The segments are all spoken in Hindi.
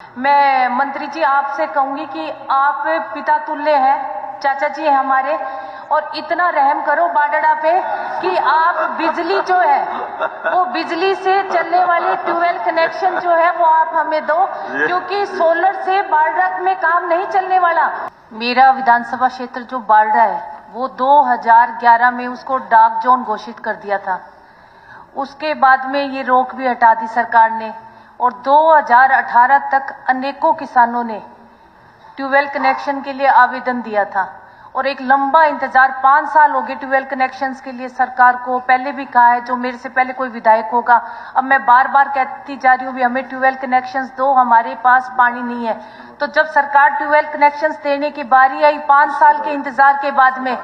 मैं मंत्री जी आपसे कहूंगी कि आप पिता तुल्य हैं, चाचा जी हैं हमारे, और इतना रहम करो बाडड़ा पे कि आप बिजली जो है वो बिजली से चलने वाले ट्यूबवेल कनेक्शन जो है वो आप हमें दो, क्योंकि सोलर से बाडड़ा में काम नहीं चलने वाला। मेरा विधानसभा क्षेत्र जो बाडड़ा है वो 2011 में उसको डार्क जोन घोषित कर दिया था। उसके बाद में ये रोक भी हटा दी सरकार ने, और 2018 तक अनेकों किसानों ने ट्यूबवेल कनेक्शन के लिए आवेदन दिया था, और एक लंबा इंतजार 5 साल हो गए ट्यूबवेल कनेक्शंस के लिए सरकार को। पहले भी कहा है, जो मेरे से पहले कोई विधायक होगा, अब मैं बार बार कहती जा रही हूँ भी हमें ट्यूबवेल कनेक्शंस दो, हमारे पास पानी नहीं है। तो जब सरकार ट्यूबवेल कनेक्शंस देने की बारी आई 5 साल के इंतजार के बाद में,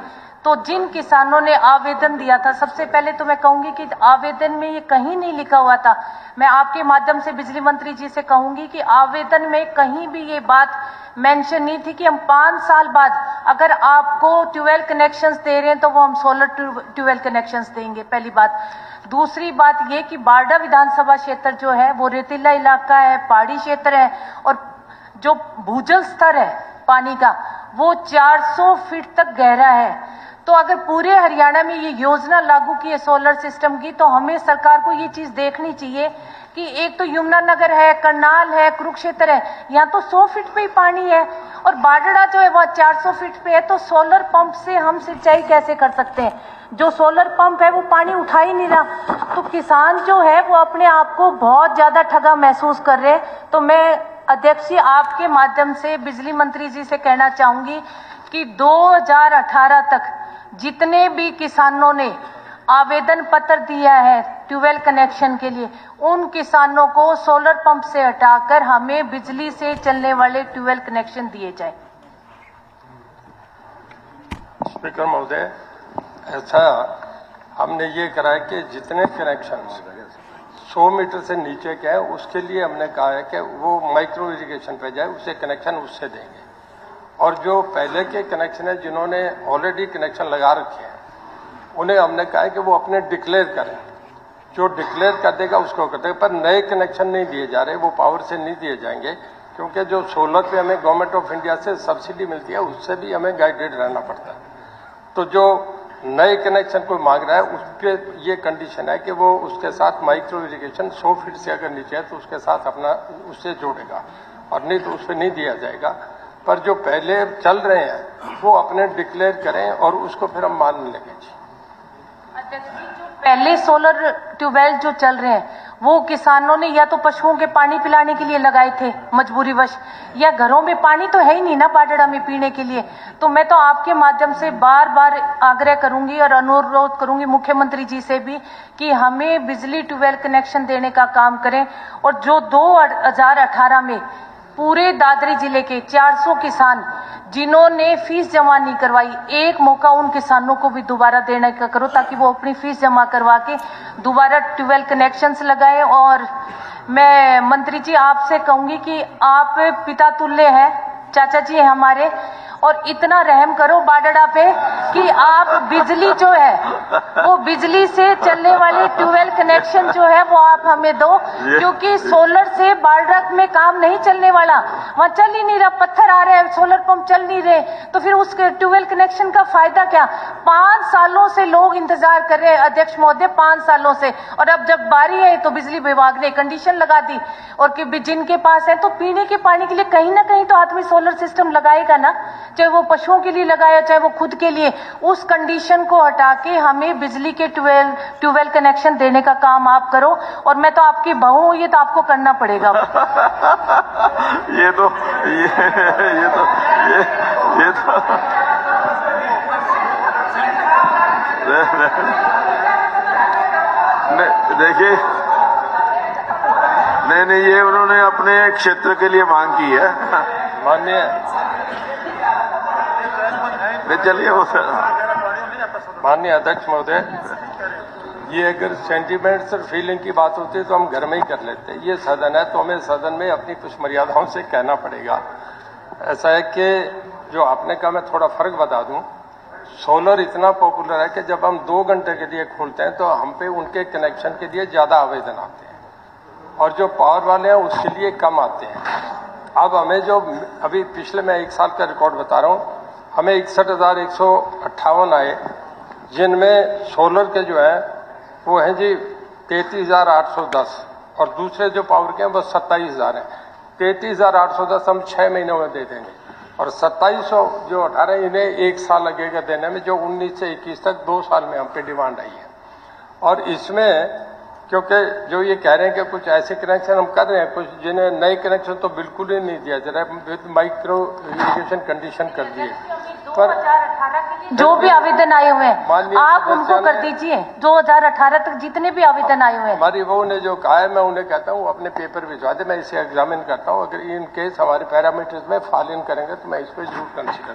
तो जिन किसानों ने आवेदन दिया था, सबसे पहले तो मैं कहूंगी कि आवेदन में ये कहीं नहीं लिखा हुआ था। मैं आपके माध्यम से बिजली मंत्री जी से कहूंगी कि आवेदन में कहीं भी ये बात मेंशन नहीं थी कि हम 5 साल बाद अगर आपको ट्यूबवेल कनेक्शंस दे रहे हैं तो वो हम सोलर ट्यूबवेल कनेक्शंस देंगे। पहली बात। दूसरी बात ये कि बाडड़ा विधानसभा क्षेत्र जो है वो रेतीला इलाका है, पहाड़ी क्षेत्र है, और जो भूजल स्तर है पानी का वो 400 फीट तक गहरा है। तो अगर पूरे हरियाणा में ये योजना लागू की है सोलर सिस्टम की, तो हमें सरकार को ये चीज देखनी चाहिए कि एक तो यमुनानगर है, करनाल है, कुरुक्षेत्र है, यहाँ तो 100 फीट पे ही पानी है, और बाडड़ा जो है वह 400 फीट पे है। तो सोलर पंप से हम सिंचाई कैसे कर सकते हैं? जो सोलर पंप है वो पानी उठा ही नहीं रहा। तो किसान जो है वो अपने आप को बहुत ज्यादा ठगा महसूस कर रहे हैं। तो मैं अध्यक्ष जी आपके माध्यम से बिजली मंत्री जी से कहना चाहूंगी कि 2018 तक जितने भी किसानों ने आवेदन पत्र दिया है ट्यूबवेल कनेक्शन के लिए, उन किसानों को सोलर पंप से हटाकर हमें बिजली से चलने वाले ट्यूबवेल कनेक्शन दिए जाए। स्पीकर महोदय, ऐसा हमने ये करा है कि जितने कनेक्शन 100 मीटर से नीचे के हैं उसके लिए हमने कहा है कि वो माइक्रो इरिगेशन पे जाए, उसे कनेक्शन उससे देंगे। और जो पहले के कनेक्शन है जिन्होंने ऑलरेडी कनेक्शन लगा रखे हैं उन्हें हमने कहा है कि वो अपने डिक्लेयर करें, जो डिक्लेयर कर देगा उसको कर देगा। पर नए कनेक्शन नहीं दिए जा रहे, वो पावर से नहीं दिए जाएंगे, क्योंकि जो सोलर पे हमें गवर्नमेंट ऑफ इंडिया से सब्सिडी मिलती है उससे भी हमें गाइडेड रहना पड़ता है। तो जो नए कनेक्शन कोई मांग रहा है उस पर ये कंडीशन है कि वो उसके साथ माइक्रो इरिगेशन 100 फीट से अगर नीचे है तो उसके साथ अपना उससे जोड़ेगा, और नहीं तो उस पर नहीं दिया जाएगा। पर जो पहले चल रहे हैं वो अपने डिक्लेयर करें और उसको फिर हम मानने लगे। जो पहले सोलर ट्यूबवेल जो चल रहे हैं वो किसानों ने या तो पशुओं के पानी पिलाने के लिए लगाए थे मजबूरीवश, या घरों में पानी तो है ही नहीं ना बाडड़ा में पीने के लिए। तो मैं तो आपके माध्यम से बार बार आग्रह करूंगी और अनुरोध करूंगी मुख्यमंत्री जी से भी कि हमें बिजली ट्यूबवेल कनेक्शन देने का काम करें। और जो 2018 में पूरे दादरी जिले के 400 किसान जिन्होंने फीस जमा नहीं करवाई, एक मौका उन किसानों को भी दोबारा देने का करो, ताकि वो अपनी फीस जमा करवा के दोबारा ट्यूबवेल कनेक्शंस लगाएं। और मैं मंत्री जी आपसे कहूंगी कि आप पिता तुल्य हैं, चाचा जी हैं हमारे, और इतना रहम करो बाडड़ा पे कि आप बिजली जो है वो बिजली से चलने वाले ट्यूबवेल कनेक्शन जो है वो आप हमें दो, क्योंकि सोलर से बाडड़ा में काम नहीं चलने वाला, वहां चल ही नहीं रहा, पत्थर आ रहे हैं, सोलर पंप चल नहीं रहे, तो फिर उस ट्यूबवेल कनेक्शन का फायदा क्या? 5 सालों से लोग इंतजार कर रहे हैं अध्यक्ष महोदय, 5 सालों से। और अब जब बारी है तो बिजली विभाग ने कंडीशन लगा दी, और कि जिनके पास है तो पीने के पानी के लिए कहीं ना कहीं तो आदमी सोलर सिस्टम लगाएगा ना, चाहे वो पशुओं के लिए लगाया चाहे वो खुद के लिए। उस कंडीशन को हटा के हमें बिजली के ट्यूबवेल कनेक्शन देने का काम आप करो, और मैं तो आपकी बहू हूं, ये तो आपको करना पड़ेगा। ये तो देखिए, नहीं, ये उन्होंने अपने क्षेत्र के लिए मांग की है। माननीय अध्यक्ष महोदय, ये अगर सेंटिमेंट्स और फीलिंग की बात होती है तो हम घर में ही कर लेते हैं। ये सदन है तो हमें सदन में अपनी कुछ मर्यादाओं से कहना पड़ेगा। ऐसा है कि जो आपने कहा, मैं थोड़ा फर्क बता दूं। सोलर इतना पॉपुलर है कि जब हम 2 घंटे के लिए खोलते हैं तो हम पे उनके कनेक्शन के लिए ज्यादा आवेदन आते हैं, और जो पावर वाले हैं उसके लिए कम आते हैं। अब हमें जो अभी पिछले मैं 1 साल का रिकॉर्ड बता रहा हूँ, हमें 61,158 आए, जिनमें सोलर के जो है वो हैं जी 33,810 और दूसरे जो पावर के हैं वो 27,000 हैं। 33,810 हम 6 महीनों में दे देंगे और 2700 जो 18 इन्हें 1 साल लगेगा देने में, जो 19 से 21 तक 2 साल में हम पे डिमांड आई है। और इसमें क्योंकि जो ये कह रहे हैं कि कुछ ऐसे कनेक्शन हम कर रहे हैं, कुछ जिन्हें नए कनेक्शन तो बिल्कुल ही नहीं दिया जा रहा है, माइक्रो इरिगेशन कंडीशन कर दिए। पर 2018 के लिए जो भी आवेदन आए हुए हैं आप उनको कर दीजिए। 2018 तक जितने भी आवेदन आए हुए हैं, हमारी वो ने जो कहा है, मैं उन्हें कहता हूँ अपने पेपर भिजवा दे, मैं इसे एग्जामिन करता हूँ। अगर इन केस हमारे पैरामीटर्स में फॉल इन करेंगे तो मैं इस पर जरूर कंसिडर